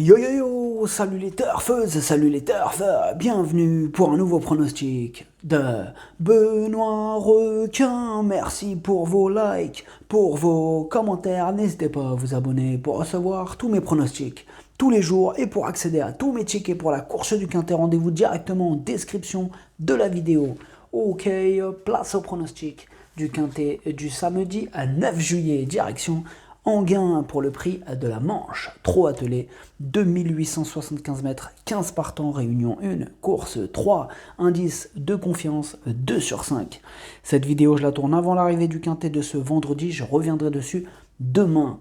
Yo yo yo, salut les turfeuses, salut les turfeurs, bienvenue pour un nouveau pronostic de Benoît Requin. Merci pour vos likes, pour vos commentaires, n'hésitez pas à vous abonner pour recevoir tous mes pronostics tous les jours et pour accéder à tous mes tickets pour la course du Quintet, rendez-vous directement en description de la vidéo. Ok, place au pronostic du Quintet du samedi à 9 juillet, direction Enghien pour le prix de la Manche, trop attelé, 2875 mètres, 15 partants, réunion 1, course 3, indice de confiance 2 sur 5. Cette vidéo, je la tourne avant l'arrivée du Quintet de ce vendredi, je reviendrai dessus demain.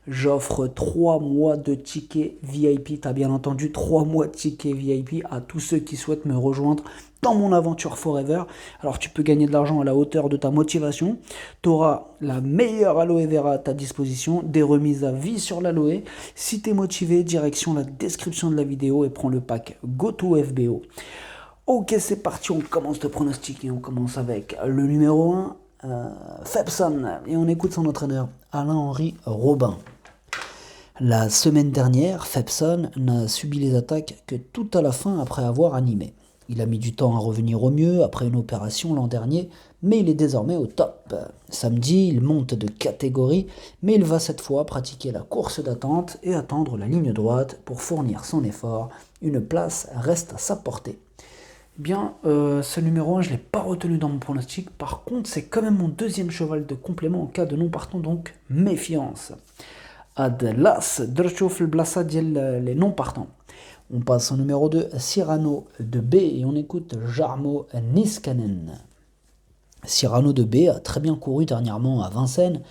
J'offre 3 mois de tickets VIP, t'as bien entendu, 3 mois de tickets VIP à tous ceux qui souhaitent me rejoindre dans mon aventure Forever. Alors tu peux gagner de l'argent à la hauteur de ta motivation, tu auras la meilleure aloe vera à ta disposition, des remises à vie sur l'aloe. Si tu es motivé, direction la description de la vidéo et prends le pack GoToFBO. Ok, c'est parti, on commence le pronostic et on commence avec le numéro 1, Febson, et on écoute son entraîneur Alain-Henri Robin. La semaine dernière, Febson n'a subi les attaques que tout à la fin après avoir animé. Il a mis du temps à revenir au mieux après une opération l'an dernier, mais il est désormais au top. Samedi, il monte de catégorie, mais il va cette fois pratiquer la course d'attente et attendre la ligne droite pour fournir son effort. Une place reste à sa portée. Bien, ce numéro 1, je ne l'ai pas retenu dans mon pronostic. Par contre, c'est quand même mon deuxième cheval de complément en cas de non partant, donc méfiance. Ad las درتو في البلاصة ديال les non partants. On passe au numéro 2, Cyrano de B, et on écoute Jarmo Niskanen. Cyrano de B a très bien couru dernièrement à Vincennes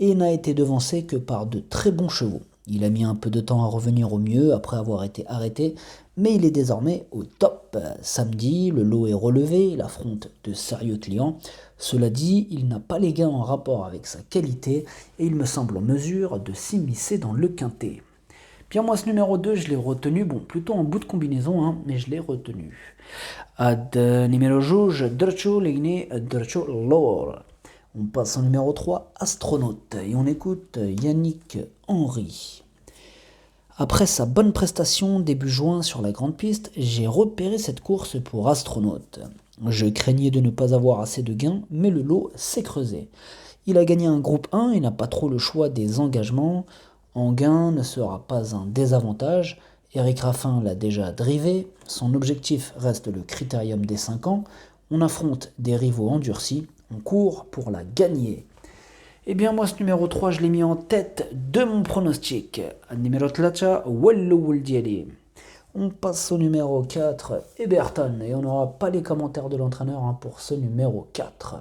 et n'a été devancé que par de très bons chevaux. Il a mis un peu de temps à revenir au mieux après avoir été arrêté, mais il est désormais au top. Samedi, le lot est relevé, il affronte de sérieux clients. Cela dit, il n'a pas les gains en rapport avec sa qualité et il me semble en mesure de s'immiscer dans le quintet. Bien, moi, ce numéro 2, je l'ai retenu, bon, plutôt en bout de combinaison, hein, mais je l'ai retenu. Ad numéro juge, Drcho Legné, Drcho Lore. On passe au numéro 3, Astronaute, et on écoute Yannick Henry. Après sa bonne prestation début juin sur la grande piste, j'ai repéré cette course pour Astronaute. Je craignais de ne pas avoir assez de gains, mais le lot s'est creusé. Il a gagné un groupe 1 et n'a pas trop le choix des engagements. Enghien ne sera pas un désavantage. Eric Raffin l'a déjà drivé. Son objectif reste le critérium des 5 ans. On affronte des rivaux endurcis. On court pour la gagner. Eh bien, moi, ce numéro 3, je l'ai mis en tête de mon pronostic. Numéro 3, Wallo Diali. On passe au numéro 4, Eberton, et on n'aura pas les commentaires de l'entraîneur pour ce numéro 4.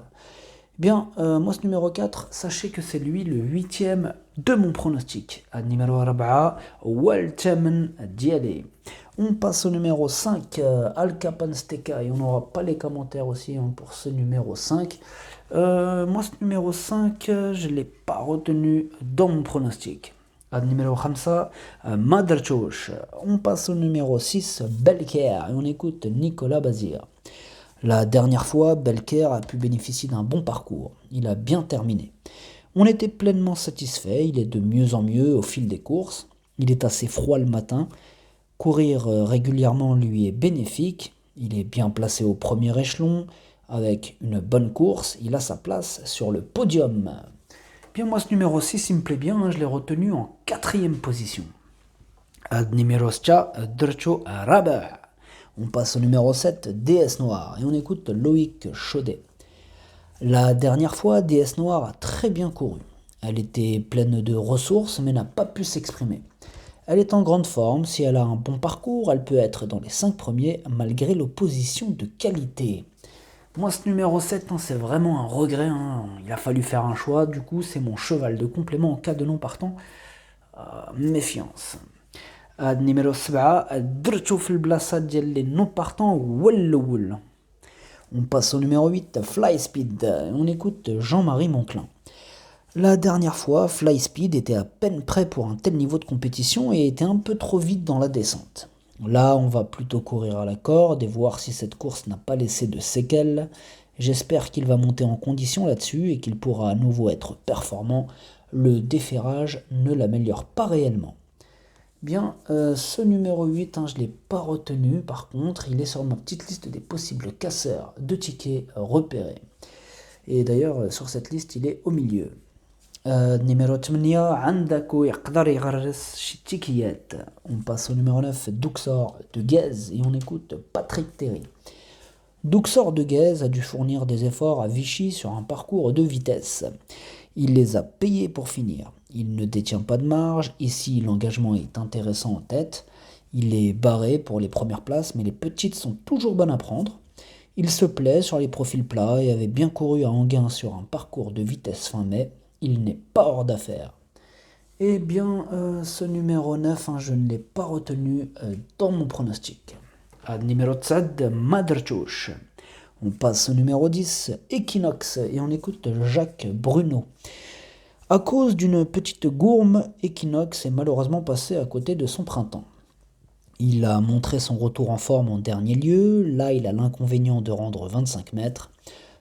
Bien, moi ce numéro 4, sachez que c'est lui le 8e de mon pronostic. Numéro 4, Waltamen Diali. On passe au numéro 5, Al Capan Steka, et on n'aura pas les commentaires aussi pour ce numéro 5. Moi ce numéro 5, je ne l'ai pas retenu dans mon pronostic. Numéro 5, Madrachouch. On passe au numéro 6, Belker, et on écoute Nicolas Bazir. La dernière fois, Belker a pu bénéficier d'un bon parcours. Il a bien terminé. On était pleinement satisfait, il est de mieux en mieux au fil des courses. Il est assez froid le matin. Courir régulièrement lui est bénéfique. Il est bien placé au premier échelon. Avec une bonne course, il a sa place sur le podium. Bien, moi, ce numéro 6, il me plaît bien, je l'ai retenu en 4e position. Ad numéro 7, Drcho Raber. On passe au numéro 7, DS Noir, et on écoute Loïc Chaudet. La dernière fois, DS Noir a très bien couru. Elle était pleine de ressources, mais n'a pas pu s'exprimer. Elle est en grande forme, si elle a un bon parcours, elle peut être dans les 5 premiers, malgré l'opposition de qualité. Moi, ce numéro 7, c'est vraiment un regret. Il a fallu faire un choix. Du coup, c'est mon cheval de complément en cas de non partant. Méfiance. Numéro 7, درتو في البلاصة ديال les non partants والأول. On passe au numéro 8, Fly Speed. On écoute Jean-Marie Monclin. La dernière fois, Fly Speed était à peine prêt pour un tel niveau de compétition et était un peu trop vite dans la descente. Là, on va plutôt courir à la corde et voir si cette course n'a pas laissé de séquelles. J'espère qu'il va monter en condition là-dessus et qu'il pourra à nouveau être performant. Le déferrage ne l'améliore pas réellement. Bien, ce numéro 8, hein, je ne l'ai pas retenu. Par contre, il est sur ma petite liste des possibles casseurs de tickets repérés. Et d'ailleurs, sur cette liste, il est au milieu. Numéro 8, عندك يقدر يغرس شي تيكيات. On passe au numéro 9, Duxor de Guez, et on écoute Patrick Terry. Duxor de Guez a dû fournir des efforts à Vichy sur un parcours de vitesse. Il les a payés pour finir. Il ne détient pas de marge, ici l'engagement est intéressant en tête. Il est barré pour les premières places, mais les petites sont toujours bonnes à prendre. Il se plaît sur les profils plats et avait bien couru à Enghien sur un parcours de vitesse fin mai. Il n'est pas hors d'affaire. Eh bien, ce numéro 9, hein, je ne l'ai pas retenu dans mon pronostic. Numéro 7, Madrchouch. On passe au numéro 10, Equinox, et on écoute Jacques Bruno. À cause d'une petite gourme, Equinox est malheureusement passé à côté de son printemps. Il a montré son retour en forme en dernier lieu, là il a l'inconvénient de rendre 25 mètres.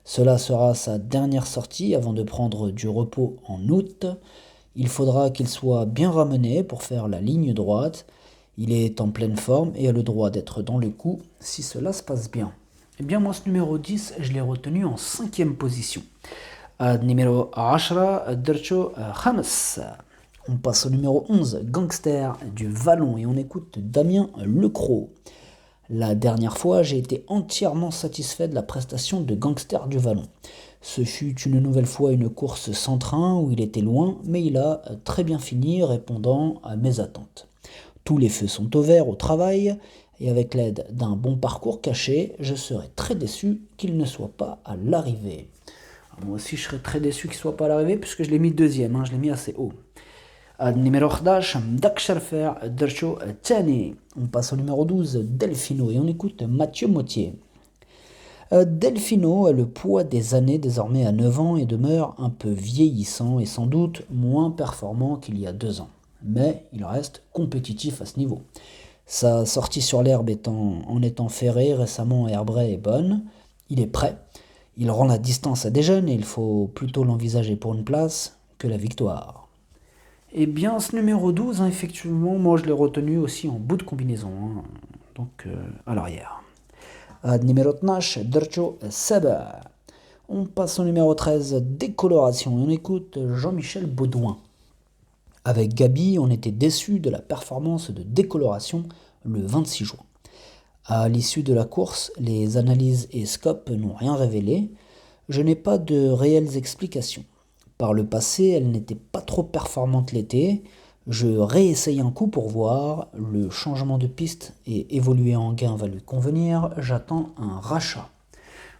Cela sera sa dernière sortie avant de prendre du repos en août. Il faudra qu'il soit bien ramené pour faire la ligne droite. Il est en pleine forme et a le droit d'être dans le coup si cela se passe bien. Eh bien moi ce numéro 10, je l'ai retenu en 5e position. Numéro 10, Dercho Hamas. On passe au numéro 11, Gangster du Vallon, et on écoute Damien Lecros. La dernière fois, j'ai été entièrement satisfait de la prestation de Gangster du Vallon. Ce fut une nouvelle fois une course sans train où il était loin, mais il a très bien fini répondant à mes attentes. Tous les feux sont au vert au travail, et avec l'aide d'un bon parcours caché, je serais très déçu qu'il ne soit pas à l'arrivée. Moi aussi, je serais très déçu qu'il ne soit pas à l'arrivée, puisque je l'ai mis deuxième, hein, je l'ai mis assez haut. Numéro 11, Mdak Sharfer Dercho Tani. On passe au numéro 12, Delfino, et on écoute Mathieu Mottier. Delfino a le poids des années désormais à 9 ans et demeure un peu vieillissant et sans doute moins performant qu'il y a 2 ans. Mais il reste compétitif à ce niveau. Sa sortie sur l'herbe en étant ferrée récemment à Herbray est bonne. Il est prêt. Il rend la distance à des jeunes et il faut plutôt l'envisager pour une place que la victoire. Eh bien, ce numéro 12, hein, effectivement, moi je l'ai retenu aussi en bout de combinaison, hein, donc à l'arrière. Numéro 12, Dercho Seba. On passe au numéro 13, Décoloration, et on écoute Jean-Michel Baudouin. Avec Gabi, on était déçus de la performance de Décoloration le 26 juin. À l'issue de la course, les analyses et scopes n'ont rien révélé. Je n'ai pas de réelles explications. Par le passé, elle n'était pas trop performante l'été. Je réessaye un coup pour voir. Le changement de piste et évoluer en gain va lui convenir. J'attends un rachat.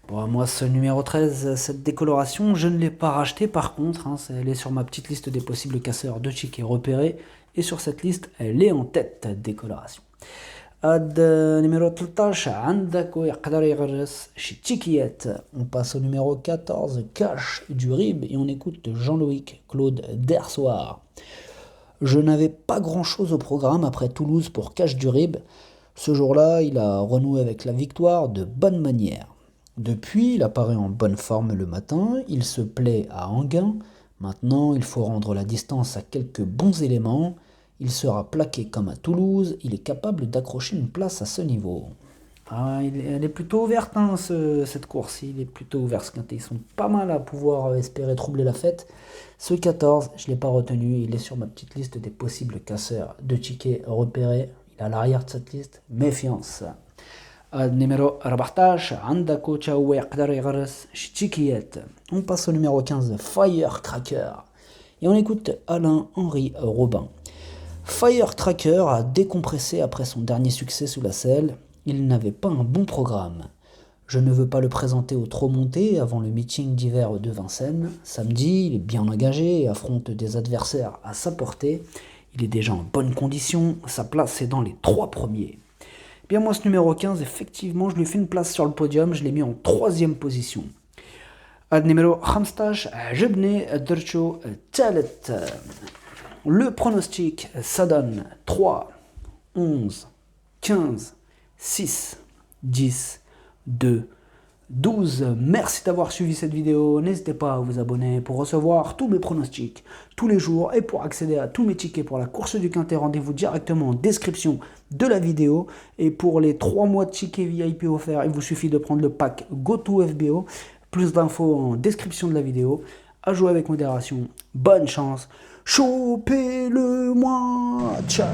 Bon, moi, ce numéro 13, cette décoloration, je ne l'ai pas racheté par contre. Hein, elle est sur ma petite liste des possibles casseurs de tickets repérés. Et sur cette liste, elle est en tête, décoloration. Numéro 13, عندك ويقدر يغرس شي تيكيات. On passe au numéro 14, Cash du Rib, et on écoute Jean-Loïc Claude Dersoir. Je n'avais pas grand-chose au programme après Toulouse pour Cash du Rib. Ce jour-là, il a renoué avec la victoire de bonne manière. Depuis, il apparaît en bonne forme le matin, il se plaît à Enghien. Maintenant, il faut rendre la distance à quelques bons éléments. Il sera plaqué comme à Toulouse, il est capable d'accrocher une place à ce niveau. Elle est plutôt ouverte, hein, cette course, il est plutôt ouvert ce quintet. Ils sont pas mal à pouvoir espérer troubler la fête. Ce 14, je ne l'ai pas retenu, il est sur ma petite liste des possibles casseurs de tickets repérés. Il est à l'arrière de cette liste, méfiance. Numéro 14, عندك هو يقدر يغرس شتيكيات. On passe au numéro 15, Firecracker. Et on écoute Alain-Henri Robin. Firecracker a décompressé après son dernier succès sous la selle. Il n'avait pas un bon programme. Je ne veux pas le présenter au trop monté avant le meeting d'hiver de Vincennes. Samedi, il est bien engagé et affronte des adversaires à sa portée. Il est déjà en bonne condition, sa place est dans les 3 premiers. Bien moi ce numéro 15, effectivement, je lui fais une place sur le podium, je l'ai mis en 3e position. Numéro 15, عجبني درتو الثالث. Le pronostic, ça donne 3, 11, 15, 6, 10, 2, 12. Merci d'avoir suivi cette vidéo. N'hésitez pas à vous abonner pour recevoir tous mes pronostics tous les jours et pour accéder à tous mes tickets pour la course du Quintet. Rendez-vous directement en description de la vidéo. Et pour les 3 mois de tickets VIP offerts, il vous suffit de prendre le pack GoToFBO. Plus d'infos en description de la vidéo. À jouer avec modération. Bonne chance. Chopez-le-moi. Ciao.